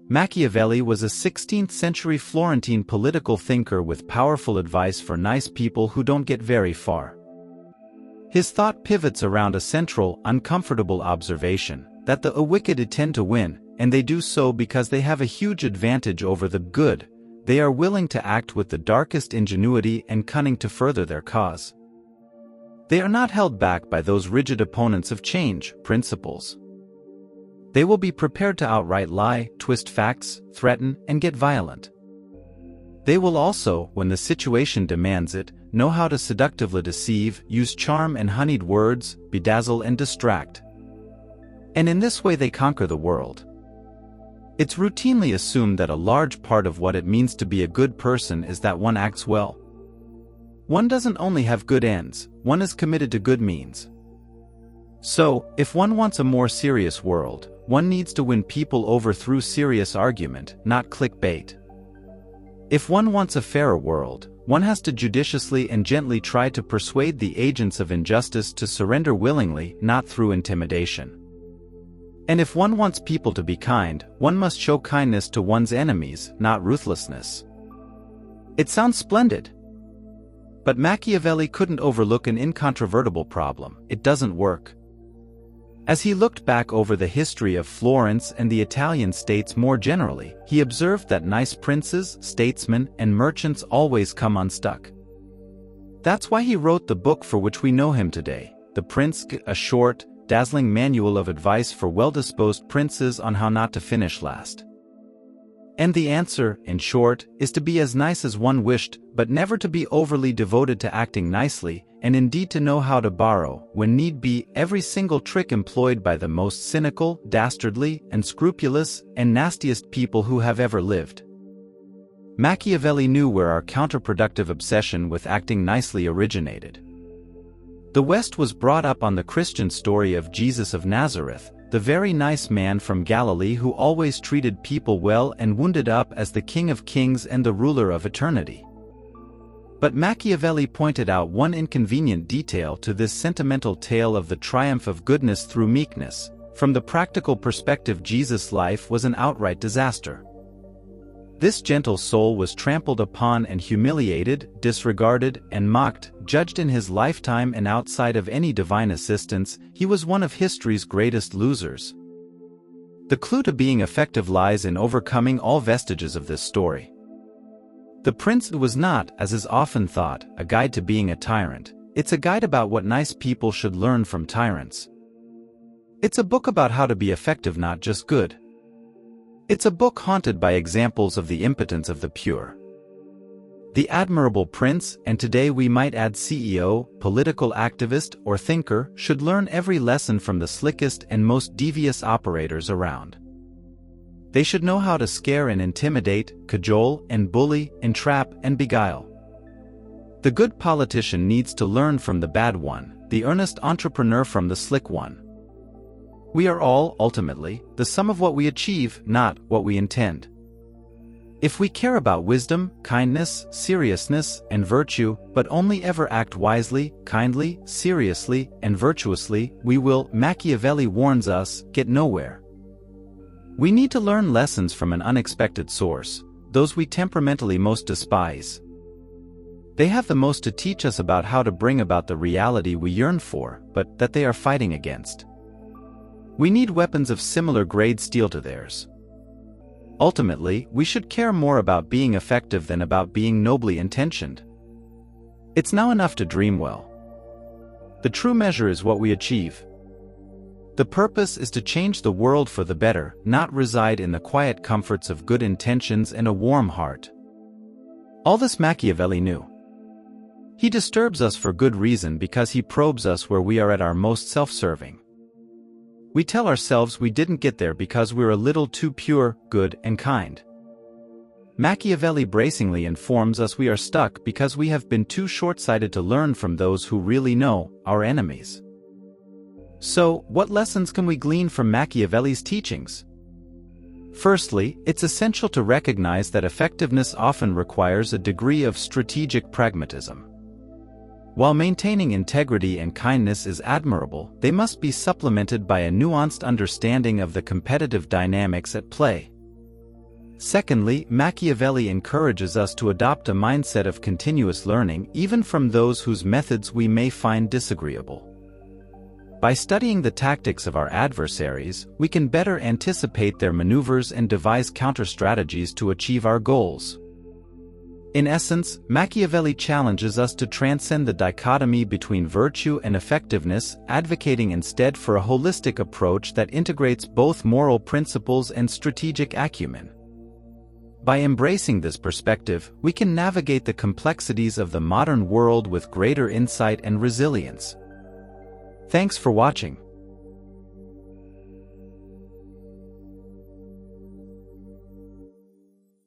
Machiavelli was a 16th-century Florentine political thinker with powerful advice for nice people who don't get very far. His thought pivots around a central, uncomfortable observation, that the wicked tend to win, and they do so because they have a huge advantage over the good. They are willing to act with the darkest ingenuity and cunning to further their cause. They are not held back by those rigid opponents of change, principles. They will be prepared to outright lie, twist facts, threaten, and get violent. They will also, when the situation demands it, know how to seductively deceive, use charm and honeyed words, bedazzle and distract. And in this way they conquer the world. It's routinely assumed that a large part of what it means to be a good person is that one acts well. One doesn't only have good ends, one is committed to good means. So, if one wants a more serious world, one needs to win people over through serious argument, not clickbait. If one wants a fairer world, one has to judiciously and gently try to persuade the agents of injustice to surrender willingly, not through intimidation. And if one wants people to be kind, one must show kindness to one's enemies, not ruthlessness. It sounds splendid. But Machiavelli couldn't overlook an incontrovertible problem: it doesn't work. As he looked back over the history of Florence and the Italian states more generally, he observed that nice princes, statesmen, and merchants always come unstuck. That's why he wrote the book for which we know him today, The Prince, a short, dazzling manual of advice for well-disposed princes on how not to finish last. And the answer, in short, is to be as nice as one wished, but never to be overly devoted to acting nicely, and indeed to know how to borrow, when need be, every single trick employed by the most cynical, dastardly, unscrupulous, and nastiest people who have ever lived. Machiavelli knew where our counterproductive obsession with acting nicely originated. The West was brought up on the Christian story of Jesus of Nazareth, the very nice man from Galilee who always treated people well and wounded up as the King of Kings and the ruler of eternity. But Machiavelli pointed out one inconvenient detail to this sentimental tale of the triumph of goodness through meekness. From the practical perspective, Jesus' life was an outright disaster. This gentle soul was trampled upon and humiliated, disregarded, and mocked, judged in his lifetime, and outside of any divine assistance, he was one of history's greatest losers. The clue to being effective lies in overcoming all vestiges of this story. The Prince was not, as is often thought, a guide to being a tyrant. It's a guide about what nice people should learn from tyrants. It's a book about how to be effective, not just good. It's a book haunted by examples of the impotence of the pure. The admirable prince, and today we might add CEO, political activist, or thinker, should learn every lesson from the slickest and most devious operators around. They should know how to scare and intimidate, cajole and bully, entrap and beguile. The good politician needs to learn from the bad one, the earnest entrepreneur from the slick one. We are all, ultimately, the sum of what we achieve, not what we intend. If we care about wisdom, kindness, seriousness, and virtue, but only ever act wisely, kindly, seriously, and virtuously, we will, Machiavelli warns us, get nowhere. We need to learn lessons from an unexpected source, those we temperamentally most despise. They have the most to teach us about how to bring about the reality we yearn for, but that they are fighting against. We need weapons of similar grade steel to theirs. Ultimately, we should care more about being effective than about being nobly intentioned. It's now enough to dream well. The true measure is what we achieve. The purpose is to change the world for the better, not reside in the quiet comforts of good intentions and a warm heart. All this Machiavelli knew. He disturbs us for good reason because he probes us where we are at our most self-serving. We tell ourselves we didn't get there because we're a little too pure, good, and kind. Machiavelli bracingly informs us we are stuck because we have been too short-sighted to learn from those who really know, our enemies. So, what lessons can we glean from Machiavelli's teachings? Firstly, it's essential to recognize that effectiveness often requires a degree of strategic pragmatism. While maintaining integrity and kindness is admirable, they must be supplemented by a nuanced understanding of the competitive dynamics at play. Secondly, Machiavelli encourages us to adopt a mindset of continuous learning even from those whose methods we may find disagreeable. By studying the tactics of our adversaries, we can better anticipate their maneuvers and devise counter-strategies to achieve our goals. In essence, Machiavelli challenges us to transcend the dichotomy between virtue and effectiveness, advocating instead for a holistic approach that integrates both moral principles and strategic acumen. By embracing this perspective, we can navigate the complexities of the modern world with greater insight and resilience. Thanks for watching.